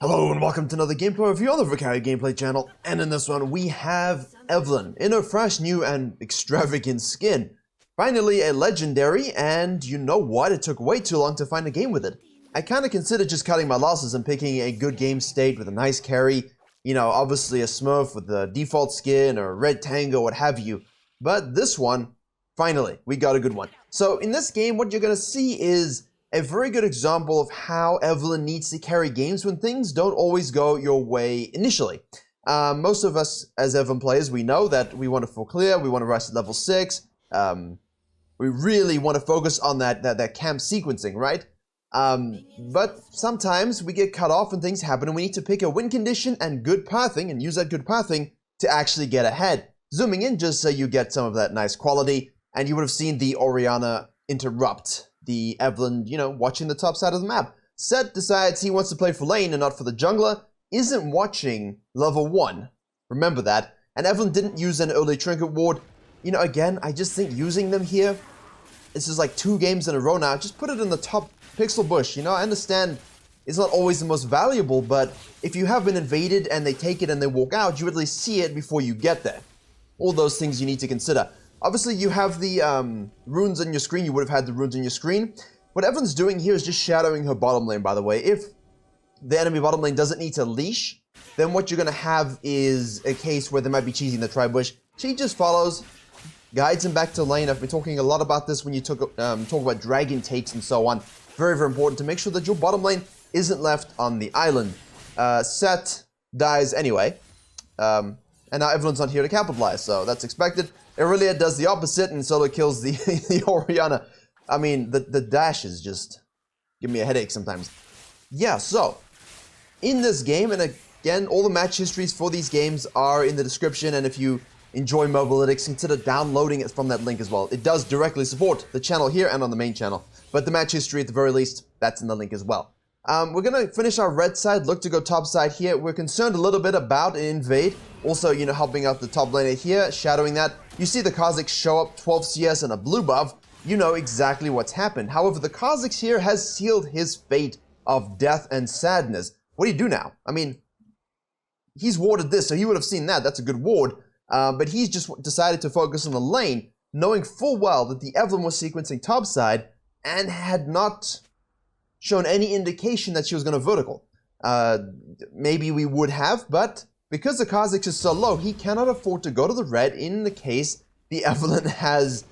Hello and welcome to another gameplay review on the Virkayu gameplay channel, and in this one we have Evelynn in her fresh, new and extravagant skin. Finally a legendary, and you know what, it took way too long to find a game with it. I kinda considered just cutting my losses and picking a good game state with a nice carry, you know, obviously a smurf with the default skin or a red tango, what have you. But this one, finally, we got a good one. So in this game what you're gonna see is a very good example of how Evelynn needs to carry games when things don't always go your way initially. Most of us as Evelynn players, we know that we want to full clear, we want to rise to level 6, we really want to focus on that camp sequencing, right? But sometimes we get cut off and things happen and we need to pick a win condition and good pathing and use that good pathing to actually get ahead. Zooming in just so you get some of that nice quality, and you would have seen the Orianna interrupt the Evelynn, you know, watching the top side of the map. Set decides he wants to play for lane and not for the jungler, isn't watching level 1. Remember that. And Evelynn didn't use an early trinket ward. You know, again, I just think using them here, this is like 2 games in a row now, just put it in the top pixel bush. You know, I understand it's not always the most valuable, but if you have been invaded and they take it and they walk out, you at least see it before you get there. All those things you need to consider. Obviously, you have the runes on your screen. You would have had the runes on your screen. What Evelynn's doing here is just shadowing her bottom lane, by the way. If the enemy bottom lane doesn't need to leash, then what you're going to have is a case where they might be cheesing the tri-bush. She just follows, guides him back to lane. I've been talking a lot about this when you talk about dragon takes and so on. Very, very important to make sure that your bottom lane isn't left on the island. Set dies anyway. And now Evelynn's not here to capitalize, so that's expected. Irelia does the opposite and solo kills the Orianna. I mean, the dashes just give me a headache sometimes. Yeah, so, in this game, and again, all the match histories for these games are in the description, and if you enjoy MOBALYTICS, consider downloading it from that link as well. It does directly support the channel here and on the main channel, but the match history, at the very least, that's in the link as well. We're going to finish our red side, look to go top side here. We're concerned a little bit about an invade. Also, you know, helping out the top laner here, shadowing that. You see the Kha'Zix show up, 12 CS and a blue buff. You know exactly what's happened. However, the Kha'Zix here has sealed his fate of death and sadness. What do you do now? I mean, he's warded this, so he would have seen that. That's a good ward. But he's just decided to focus on the lane, knowing full well that the Evelynn was sequencing topside and had not shown any indication that she was going to vertical. Maybe we would have, but because the Kha'Zix is so low, he cannot afford to go to the red in the case the Evelynn has,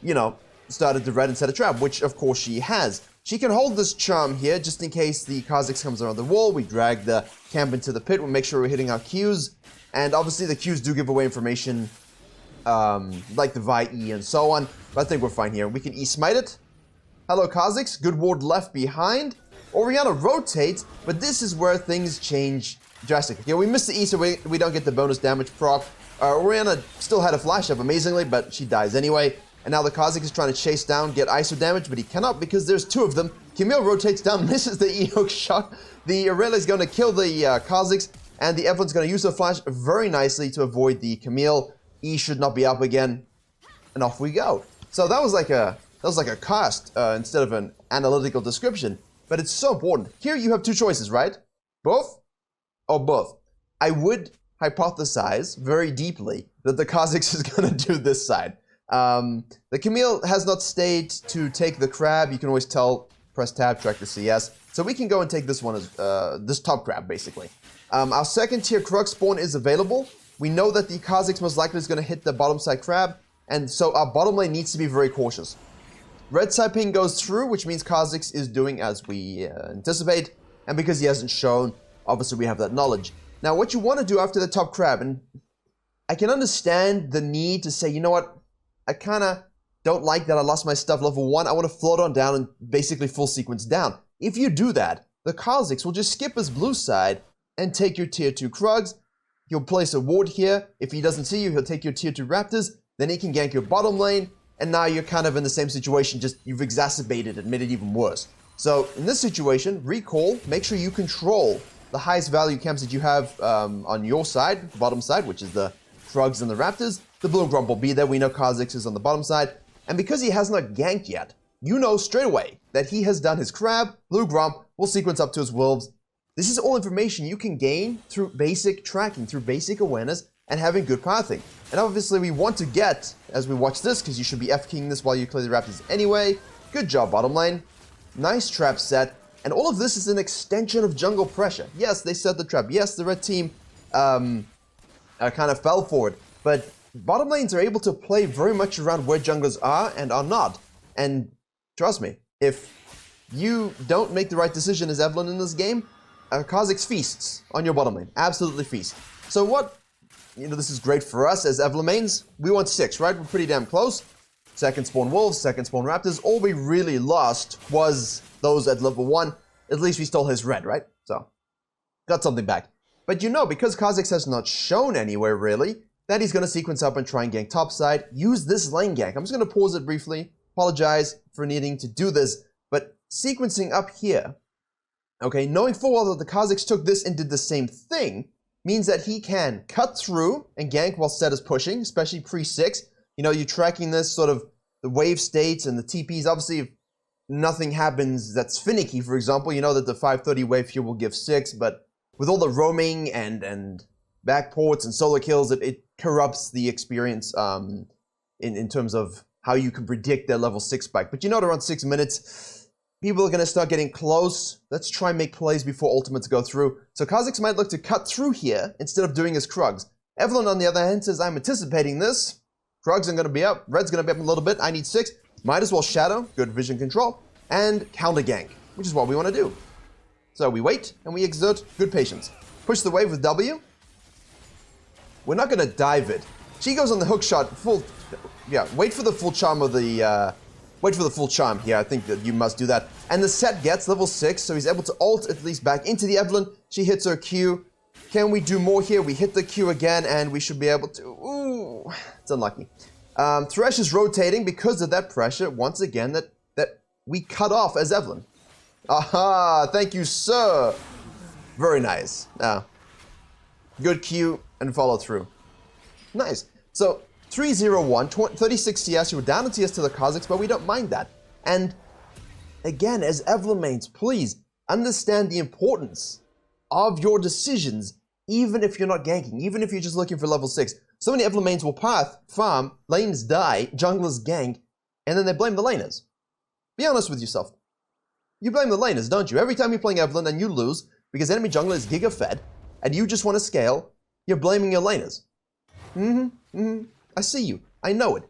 you know, started the red and set a trap, which of course she has. She can hold this charm here just in case the Kha'Zix comes around the wall. We drag the camp into the pit. We'll make sure we're hitting our Qs. And obviously the Qs do give away information like the Vi E and so on. But I think we're fine here. We can E-smite it. Hello Kha'Zix, good ward left behind. Orianna rotates, but this is where things change drastically. Yeah, we missed the E, so we don't get the bonus damage proc. Orianna still had a flash up amazingly, but she dies anyway. And now the Kha'Zix is trying to chase down, get ISO damage, but he cannot because there's 2 of them. Camille rotates down, misses the E-hook shot. The Irelia is going to kill the Kha'Zix, and the Evelynn's going to use her flash very nicely to avoid the Camille. E should not be up again, and off we go. So that was like a cast instead of an analytical description, but it's so important. Here you have 2 choices, right? Both or both. I would hypothesize very deeply that the Kha'Zix is going to do this side. The Camille has not stayed to take the crab. You can always tell, press tab, track the CS. So we can go and take this one as this top crab, basically. Our second tier Krug spawn is available. We know that the Kha'Zix most likely is going to hit the bottom side crab, and so our bottom lane needs to be very cautious. Red side ping goes through, which means Kha'Zix is doing as we anticipate, and because he hasn't shown, obviously we have that knowledge. Now what you want to do after the top crab, and I can understand the need to say, you know what, I kind of don't like that I lost my stuff level 1, I want to float on down and basically full sequence down. If you do that, the Kha'Zix will just skip his blue side and take your tier 2 Krugs. He'll place a ward here. If he doesn't see you, he'll take your tier 2 Raptors, then he can gank your bottom lane, and now you're kind of in the same situation, just you've exacerbated it, made it even worse. So in this situation, recall, make sure you control the highest value camps that you have on your side, the bottom side, which is the Krugs and the Raptors. The Blue Grump will be there. We know Kha'Zix is on the bottom side. And because he has not ganked yet, you know straight away that he has done his crab. Blue Grump will sequence up to his wolves, This is all information you can gain through basic tracking, through basic awareness, and having good pathing. And obviously we want to get, as we watch this, because you should be F-keying this while you clear the Raptors anyway. Good job, bottom lane. Nice trap set. And all of this is an extension of jungle pressure. Yes, they set the trap. Yes, the red team kind of fell for it. But bottom lanes are able to play very much around where junglers are and are not. And trust me, if you don't make the right decision as Evelynn in this game, Kha'Zix feasts on your bottom lane. Absolutely feast. So what, this is great for us as Evelynn mains. We want 6, right? We're pretty damn close. Second spawn wolves, second spawn raptors. All we really lost was those at level 1. At least we stole his red, right? So, got something back. But because Kha'Zix has not shown anywhere really, that he's going to sequence up and try and gank topside, use this lane gank. I'm just going to pause it briefly. Apologize for needing to do this. But sequencing up here, okay, knowing full well that the Kha'Zix took this and did the same thing, means that he can cut through and gank while Set is pushing, especially pre-6. You're tracking this sort of the wave states and the TPs. Obviously, if nothing happens that's finicky, for example, you know that the 530 wave here will give 6, but with all the roaming and backports and solo kills, it corrupts the experience in terms of how you can predict their level 6 spike. But around 6 minutes, people are going to start getting close. Let's try and make plays before ultimates go through. So Kha'Zix might look to cut through here instead of doing his Krugs. Evelynn, on the other hand, says, I'm anticipating this. Krugs are going to be up. Red's going to be up a little bit. I need 6. Might as well Shadow, good vision control, and counter gank, which is what we want to do. So we wait, and we exert good patience. Push the wave with W. We're not going to dive it. She goes on the hook shot, wait for the full charm of the, wait for the full charm here. I think that you must do that. And the Set gets level 6, so he's able to ult at least back into the Evelynn. She hits her Q. Can we do more here? We hit the Q again, and we should be able to... Ooh, it's unlucky. Thresh is rotating because of that pressure, once again, that we cut off as Evelynn. Aha! Thank you, sir! Very nice. Good Q and follow through. Nice. So, 3-0-1, 36 CS. You were down in CS to the Kha'Zix, but we don't mind that. And, again, as Evelynn mains, please understand the importance of your decisions, even if you're not ganking, even if you're just looking for level 6. So many Evelynn mains will path, farm, lanes die, junglers gank, and then they blame the laners. Be honest with yourself. You blame the laners, don't you? Every time you're playing Evelynn and you lose, because enemy jungler is giga-fed, and you just want to scale, you're blaming your laners. I see you. I know it.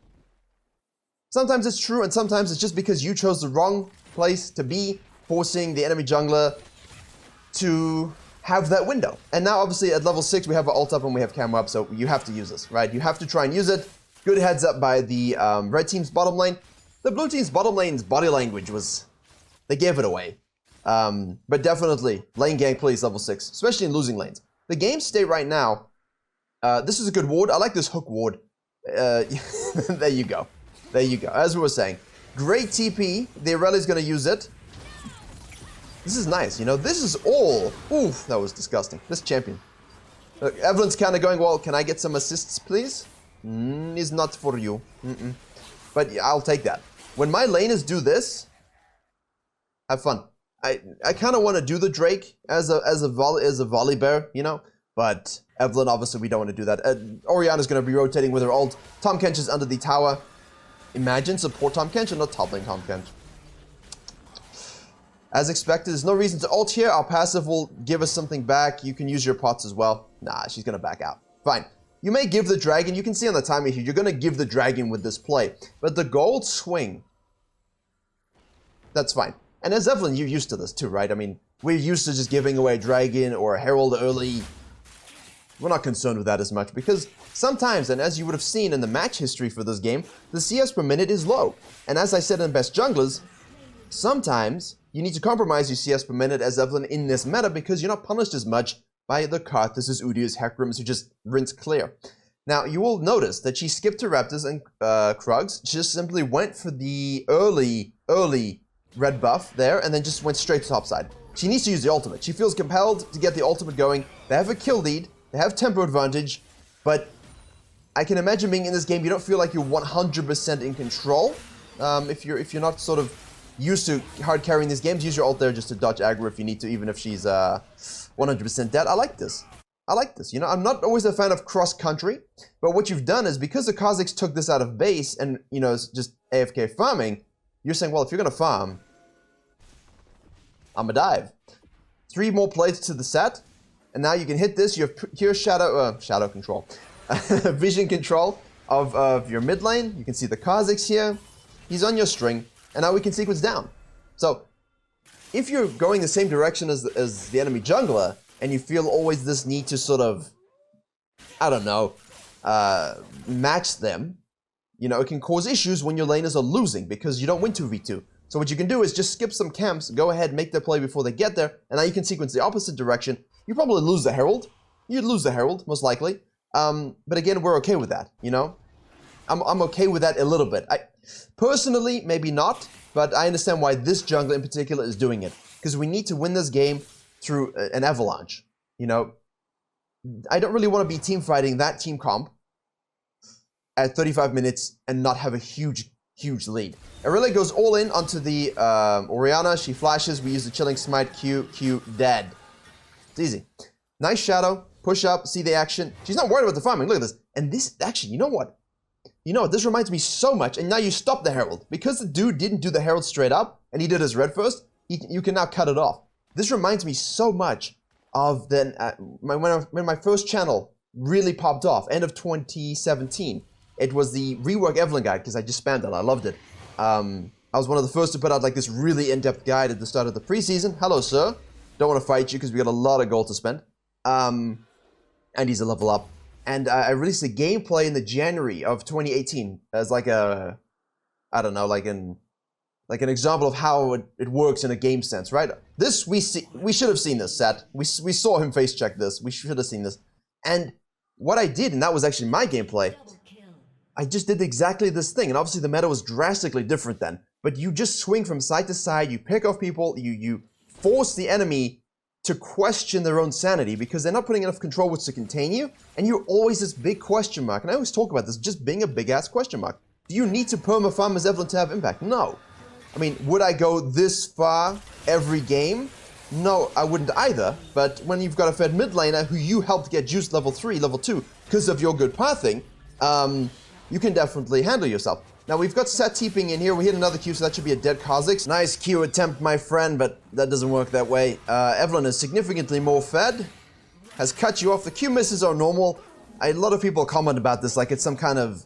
Sometimes it's true, and sometimes it's just because you chose the wrong place to be, forcing the enemy jungler to have that window. And now, obviously, at level 6, we have our ult up and we have camera up, so you have to use this, right? You have to try and use it. Good heads up by the red team's bottom lane. The blue team's bottom lane's body language was... They gave it away. But definitely, lane gank, please, level 6, especially in losing lanes. The game state right now, this is a good ward. I like this hook ward. There you go. There you go. As we were saying, great TP. The Irelia going to use it. This is nice, this is all... Oof, that was disgusting. This champion. Look, Evelynn's kind of going, well, can I get some assists, please? Is not for you. But yeah, I'll take that. When my laners do this, have fun. I kind of want to do the Drake as a volley bear, But Evelynn, obviously, we don't want to do that. Orianna's going to be rotating with her ult. Tahm Kench is under the tower. Imagine support Tahm Kench and not top lane Tahm Kench. As expected, there's no reason to ult here. Our passive will give us something back. You can use your pots as well. Nah, she's going to back out. Fine. You may give the dragon. You can see on the timer here, you're going to give the dragon with this play. But the gold swing, that's fine. And as Evelynn, you're used to this too, right? I mean, we're used to just giving away a dragon or a herald early. We're not concerned with that as much because sometimes, and as you would have seen in the match history for this game, the CS per minute is low. And as I said in Best Junglers, sometimes you need to compromise your CS per minute as Evelynn in this meta because you're not punished as much by the Karthus, Udyr's, Hekrims who just rinse clear. Now, you will notice that she skipped to Raptors and Krugs. She just simply went for the early red buff there and then just went straight to topside. She needs to use the ultimate. She feels compelled to get the ultimate going. They have a kill lead. They have tempo advantage. But I can imagine being in this game, you don't feel like you're 100% in control. If you're not sort of used to hard carrying these games, use your ult there just to dodge aggro if you need to, even if she's 100% dead. I like this. I like this. You know, I'm not always a fan of cross-country, but what you've done is because the Kazakhs took this out of base and, you know, it's just AFK farming, you're saying, well, if you're going to farm, I'm going to dive. 3 more plates to the set, and now you can hit this. You have pure shadow control. Vision control of your mid lane. You can see the Kazakhs here. He's on your string, and now we can sequence down. So, if you're going the same direction as the enemy jungler, and you feel always this need to sort of, I don't know, match them, you know, it can cause issues when your laners are losing because you don't win 2v2. So what you can do is just skip some camps, go ahead, make their play before they get there, and now you can sequence the opposite direction. You probably lose the Herald. You'd lose the Herald, most likely. But again, we're okay with that, you know? I'm okay with that a little bit. Personally, maybe not, but I understand why this jungler in particular is doing it. Because we need to win this game through an avalanche, you know? I don't really want to be team fighting that team comp at 35 minutes and not have a huge lead. Irelia goes all in onto the Orianna. She flashes. We use the Chilling Smite. Q, dead. It's easy. Nice shadow. Push up. See the action. She's not worried about the farming. Look at this. And this, actually, you know what? You know what? This reminds me so much. And now you stop the Herald. Because the dude didn't do the Herald straight up, and he did his red first, you can now cut it off. This reminds me so much of when my first channel really popped off, end of 2017. It was the rework Evelynn guide, because I just spammed it. I loved it. I was one of the first to put out like this really in-depth guide at the start of the preseason. Hello, sir. Don't want to fight you because we got a lot of gold to spend. And he's a level up. And I released a gameplay in the January of 2018 as like a, I don't know, like an example of how it works in a game sense, right? This we should have seen this set. We saw him face check this. We should have seen this. And what I did, and that was actually my gameplay, I just did exactly this thing. And obviously the meta was drastically different then. But you just swing from side to side, you pick off people, you force the enemy to question their own sanity because they're not putting enough control which to contain you, and you're always this big question mark. And I always talk about this just being a big-ass question mark. Do you need to perma-farm as Evelynn to have impact? No. I mean, would I go this far every game? No, I wouldn't either. But when you've got a fed mid laner who you helped get juiced level 3, level 2, because of your good pathing, you can definitely handle yourself. Now, we've got Set teeping in here. We hit another Q, so that should be a dead Kazakhs. Nice Q attempt, my friend, but that doesn't work that way. Evelynn is significantly more fed. Has cut you off. The Q misses are normal. A lot of people comment about this like it's some kind of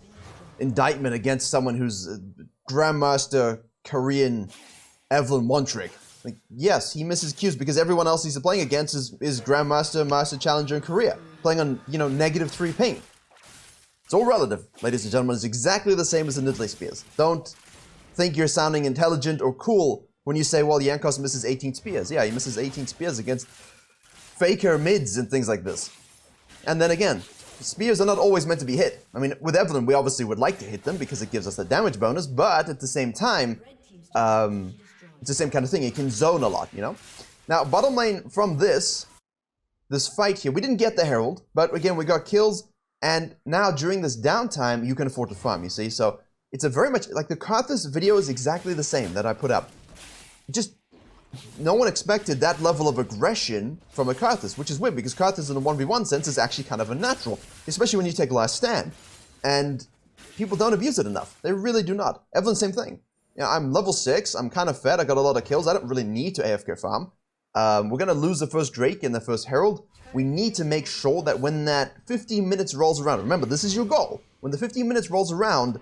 indictment against someone who's a Grandmaster Korean Evelynn one trick. Like, yes, he misses Qs because everyone else he's playing against is Grandmaster, Master Challenger in Korea. Playing on, you know, -3 ping. It's all relative, ladies and gentlemen. It's exactly the same as the Nidalee Spears. Don't think you're sounding intelligent or cool when you say, well, Jankos misses 18 spears. Yeah, he misses 18 spears against faker mids and things like this. And then again, spears are not always meant to be hit. I mean, with Evelynn, we obviously would like to hit them because it gives us a damage bonus, but at the same time, it's the same kind of thing. It can zone a lot, you know? Now, bottom lane from this fight here, we didn't get the Herald, but again, we got kills. And now, during this downtime, you can afford to farm, you see? So, it's a very much, like the Karthus video is exactly the same that I put up. Just, no one expected that level of aggression from a Karthus, which is weird, because Karthus in a 1v1 sense is actually kind of unnatural, especially when you take Last Stand. And people don't abuse it enough. They really do not. Evelynn, same thing. You know, I'm level 6, I'm kind of fed, I got a lot of kills, I don't really need to AFK farm. We're going to lose the first Drake and the first Herald. We need to make sure that when that 15 minutes rolls around, remember, this is your goal. When the 15 minutes rolls around,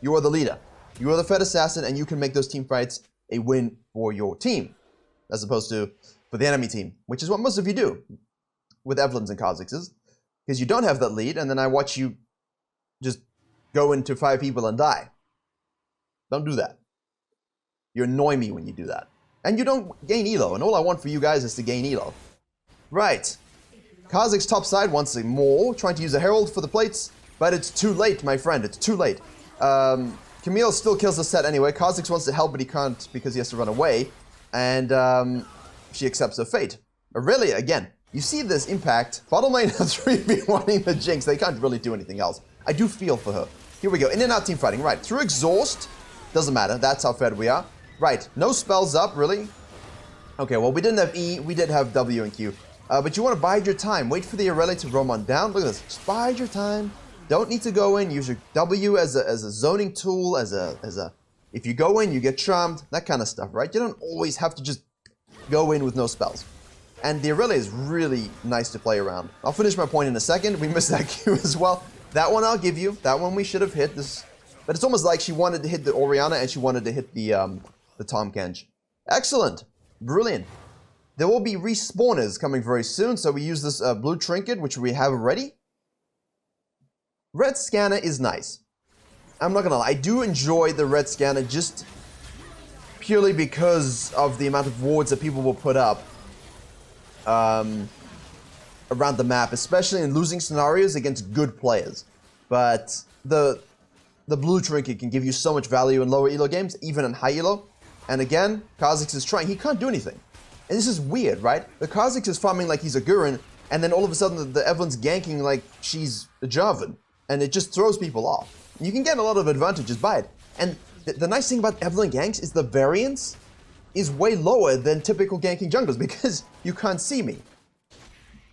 you are the leader. You are the fed assassin, and you can make those team fights a win for your team, as opposed to for the enemy team, which is what most of you do with Evelyns and Kazakhs, because you don't have that lead, and then I watch you just go into 5 people and die. Don't do that. You annoy me when you do that. And you don't gain elo, and all I want for you guys is to gain elo. Right. Kazakhs top side wants more, trying to use a Herald for the plates, but it's too late, my friend, it's too late. Camille still kills the set anyway. Kazakhs wants to help, but he can't because he has to run away, and she accepts her fate. Really, again, you see this impact. Bottom lane has 3v1ing the Jinx. They can't really do anything else. I do feel for her. Here we go, in and out team fighting, right. Through exhaust, doesn't matter, that's how fed we are. Right, no spells up, really? Okay, well, we didn't have E, we did have W and Q. But you want to bide your time. Wait for the Irelia to roam on down. Look at this. Just bide your time. Don't need to go in. Use your W as a zoning tool, if you go in, you get charmed, that kind of stuff, right? You don't always have to just go in with no spells. And the Irelia is really nice to play around. I'll finish my point in a second. We missed that Q as well. That one I'll give you. That one we should have hit. This, but it's almost like she wanted to hit the Orianna and she wanted to hit the Tahm Kench. Excellent. Brilliant. There will be respawners coming very soon, so we use this blue trinket, which we have already. Red scanner is nice. I'm not gonna lie, I do enjoy the red scanner just purely because of the amount of wards that people will put up around the map, especially in losing scenarios against good players. But the blue trinket can give you so much value in lower elo games, even in high elo. And again, Kha'Zix is trying, he can't do anything. And this is weird, right? The Kha'Zix is farming like he's a Gurren, and then all of a sudden the Evelynn's ganking like she's a Jarvan. And it just throws people off. You can get a lot of advantages by it. And the nice thing about Evelynn ganks is the variance is way lower than typical ganking junglers because you can't see me.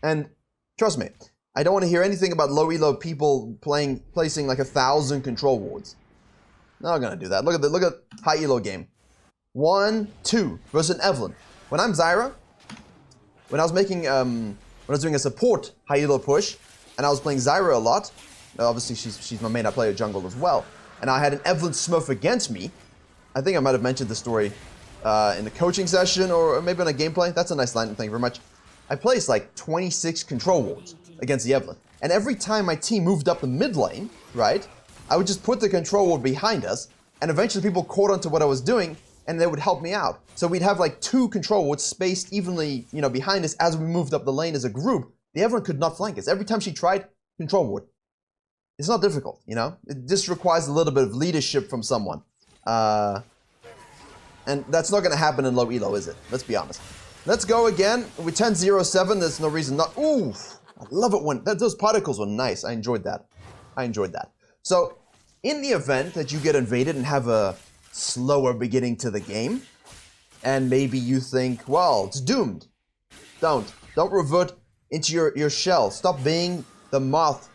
And trust me, I don't want to hear anything about low elo people placing like 1,000 control wards. Not gonna do that. Look at high elo game. 1-2 versus an Evelynn. When I'm Zyra, when I was making when I was doing a support high elo push, and I was playing Zyra a lot. Obviously, she's my main. I play a jungle as well. And I had an Evelynn Smurf against me. I think I might have mentioned the story in the coaching session or maybe on a gameplay. That's a nice line, thank you very much. I placed like 26 control wards against the Evelynn. And every time my team moved up the mid lane, right, I would just put the control ward behind us, and eventually people caught on to what I was doing, and they would help me out. So we'd have like 2 control wards spaced evenly, you know, behind us as we moved up the lane as a group. The Evelynn could not flank us. Every time she tried, control ward. It's not difficult, you know? It just requires a little bit of leadership from someone. And that's not going to happen in low elo, is it? Let's be honest. Let's go again. With 10-0-7, there's no reason not... Ooh, I love it when... Those particles were nice. I enjoyed that. So, in the event that you get invaded and have a slower beginning to the game, and maybe you think, well, it's doomed. Don't revert into your shell. Stop being the moth.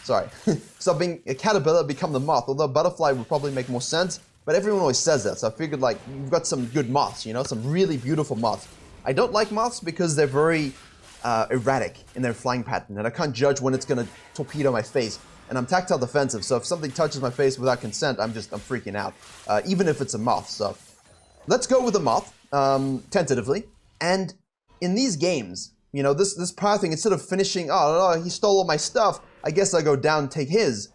Stop being a caterpillar, become the moth. Although butterfly would probably make more sense, but everyone always says that. So I figured like, you've got some good moths, you know, some really beautiful moths. I don't like moths because they're very erratic in their flying pattern, and I can't judge when it's gonna torpedo my face. And I'm tactile defensive, so if something touches my face without consent, I'm freaking out. Even if it's a moth, so. Let's go with a moth, tentatively. And in these games, you know, this pathing, instead of finishing, oh, he stole all my stuff, I guess I go down and take his.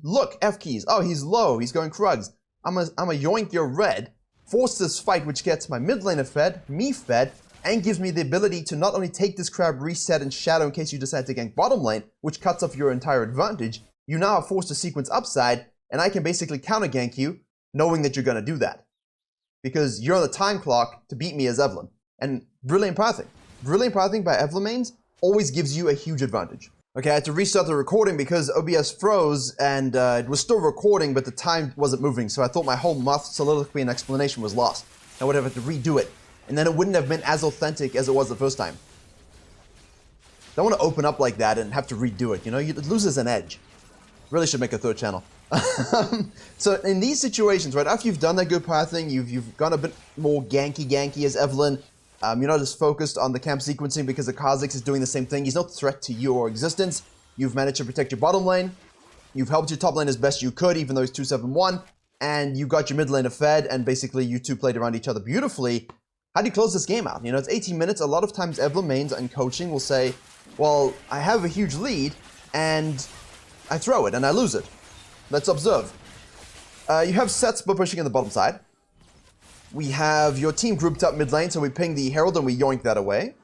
Look, F keys. Oh, he's low. He's going Krugs. I'm a yoink your red. Force this fight, which gets my mid laner fed, me fed, and gives me the ability to not only take this crab, reset, and shadow in case you decide to gank bottom lane, which cuts off your entire advantage. You now are forced to sequence upside, and I can basically counter gank you, knowing that you're going to do that. Because you're on the time clock to beat me as Evelynn. And brilliant pathing. Brilliant pathing by Evelynn mains always gives you a huge advantage. Okay, I had to restart the recording because OBS froze and it was still recording, but the time wasn't moving, so I thought my whole moth soliloquy and explanation was lost. I would have had to redo it, and then it wouldn't have been as authentic as it was the first time. Don't want to open up like that and have to redo it, you know? It loses an edge. Really should make a third channel. So in these situations, right, after you've done that good pathing, you've gone a bit more ganky as Evelynn. You're not as focused on the camp sequencing because the Kha'Zix is doing the same thing. He's no threat to your existence. You've managed to protect your bottom lane. You've helped your top lane as best you could, even though he's 2-7-1. And you got your mid laner fed, and basically you two played around each other beautifully. How do you close this game out? You know, it's 18 minutes. A lot of times Evelynn mains and coaching will say, well, I have a huge lead, and I throw it, and I lose it. Let's observe. You have sets by pushing in the bottom side. We have your team grouped up mid lane, so we ping the Herald and we yoink that away.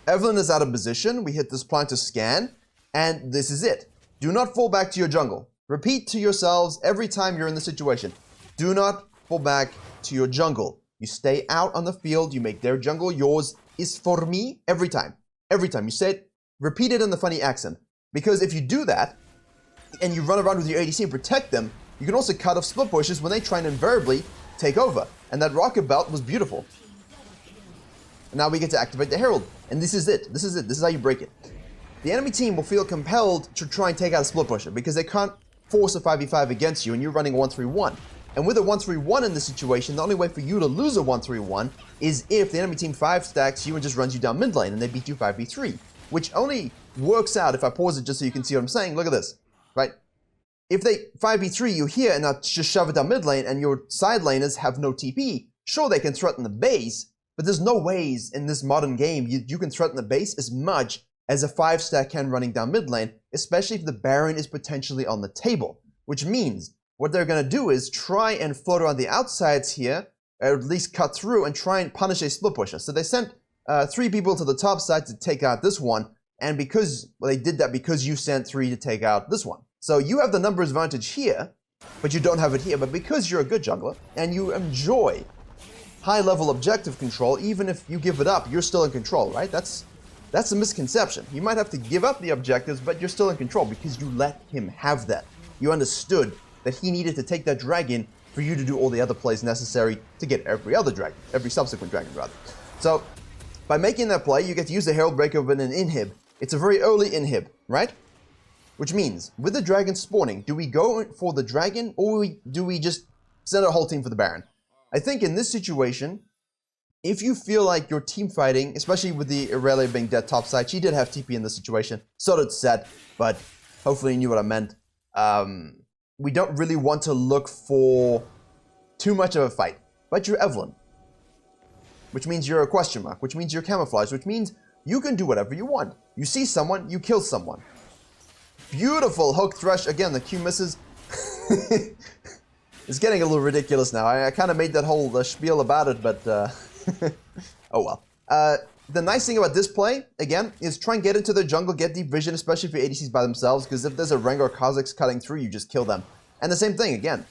Evelynn is out of position. We hit this plant to scan, and this is it. Do not fall back to your jungle. Repeat to yourselves every time you're in the situation. Do not fall back to your jungle. You stay out on the field, you make their jungle yours is for me every time. Every time. You say it, repeat it in the funny accent. Because if you do that, and you run around with your ADC and protect them, You can also cut off split pushes when they try and invariably take over. And that rocket belt was beautiful. And now we get to activate the Herald. And this is it. This is how you break it. The enemy team will feel compelled to try and take out a split pusher because they can't force a 5v5 against you and you're running a 1-3-1. And with a 1-3-1 in this situation, the only way for you to lose a 1-3-1 is if the enemy team 5 stacks you and just runs you down mid lane and they beat you 5v3. Which only works out, if I pause it just so you can see what I'm saying, look at this, right? If they 5v3 you here and now just shove it down mid lane and your side laners have no TP, sure they can threaten the base, but there's no ways in this modern game you can threaten the base as much as a 5-stack can running down mid lane, especially if the Baron is potentially on the table. Which means what they're going to do is try and float around the outsides here, or at least cut through and try and punish a split pusher. So they sent 3 people to the top side to take out this one, and because, well, they did that because you sent 3 to take out this one. So you have the numbers advantage here, but you don't have it here. But because you're a good jungler, and you enjoy high-level objective control, even if you give it up, you're still in control, right? That's a misconception. You might have to give up the objectives, but you're still in control because you let him have that. You understood that he needed to take that dragon for you to do all the other plays necessary to get every subsequent dragon rather. So by making that play, you get to use the Herald Breakover and an inhib. It's a very early inhib, right? Which means, with the dragon spawning, do we go for the dragon or do we just send our whole team for the Baron? I think in this situation, if you feel like you're team fighting, especially with the Irelia being dead topside, she did have TP in this situation, so did Set, but hopefully you knew what I meant. We don't really want to look for too much of a fight, but you're Evelynn, which means you're a question mark, which means you're camouflage, which means you can do whatever you want. You see someone, you kill someone. Beautiful hook thresh. Again, the Q misses. It's getting a little ridiculous now. I kind of made that whole spiel about it, but oh well. The nice thing about this play, again, is try and get into the jungle, get deep vision, especially for ADCs by themselves, because if there's a Rengar or Kha'Zix cutting through, you just kill them. And the same thing, again,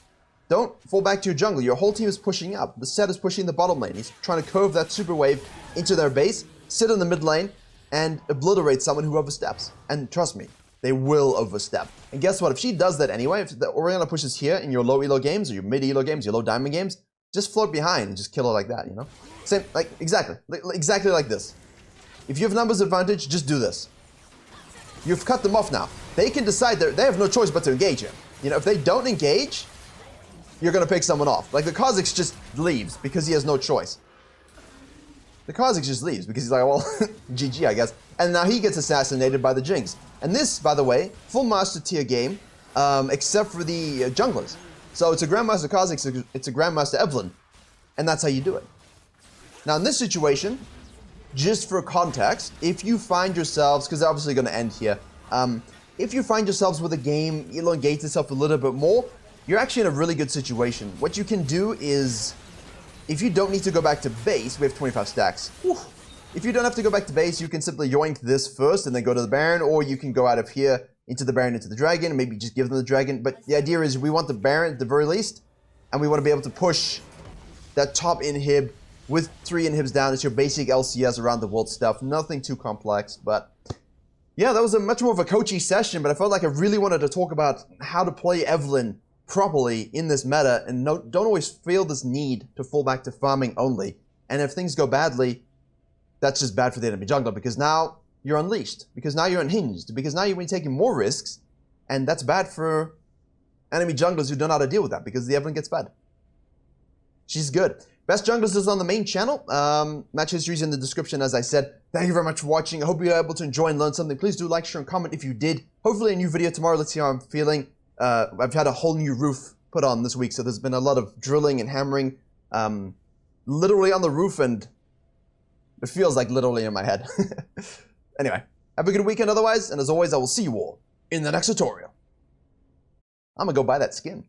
don't fall back to your jungle. Your whole team is pushing up. The Set is pushing the bottom lane. He's trying to curve that super wave into their base, sit in the mid lane, and obliterate someone who oversteps. And trust me, they will overstep. And guess what? If she does that anyway, if the Orianna pushes here in your low elo games, or your mid elo games, your low diamond games, just float behind and just kill her like that, you know? Same, like, exactly like this. If you have numbers advantage, just do this. You've cut them off now. They can decide they have no choice but to engage you. You know, if they don't engage, you're gonna pick someone off. Like the Kha'Zix just leaves because he has no choice. The Kha'Zix just leaves because he's like, well, GG, I guess. And now he gets assassinated by the Jinx. And this, by the way, full master tier game, except for the junglers. So it's a Grandmaster Kha'Zix, it's a Grandmaster Evelynn. And that's how you do it. Now in this situation, just for context, if you find yourselves, because they're obviously going to end here, if you find yourselves with a game, elongate itself a little bit more, you're actually in a really good situation. What you can do is, if you don't need to go back to base, we have 25 stacks. Whew. If you don't have to go back to base, you can simply yoink this first and then go to the Baron, or you can go out of here into the Baron, into the Dragon, and maybe just give them the Dragon. But the idea is we want the Baron at the very least, and we want to be able to push that top inhib with 3 inhibs down. It's your basic LCS around the world stuff. Nothing too complex, but yeah, that was a much more of a coachy session, but I felt like I really wanted to talk about how to play Evelynn properly in this meta and don't always feel this need to fall back to farming only. And if things go badly, that's just bad for the enemy jungler because now you're unleashed, because now you're unhinged, because now you're taking more risks, and that's bad for enemy junglers who don't know how to deal with that because the Evelynn gets fed. She's good. Best junglers is on the main channel. Match history is in the description, as I said. Thank you very much for watching. I hope you were able to enjoy and learn something. Please do like, share, and comment if you did. Hopefully a new video tomorrow. Let's see how I'm feeling. I've had a whole new roof put on this week, so there's been a lot of drilling and hammering literally on the roof, and it feels like literally in my head. Anyway, have a good weekend otherwise, and as always, I will see you all in the next tutorial. I'm gonna go buy that skin.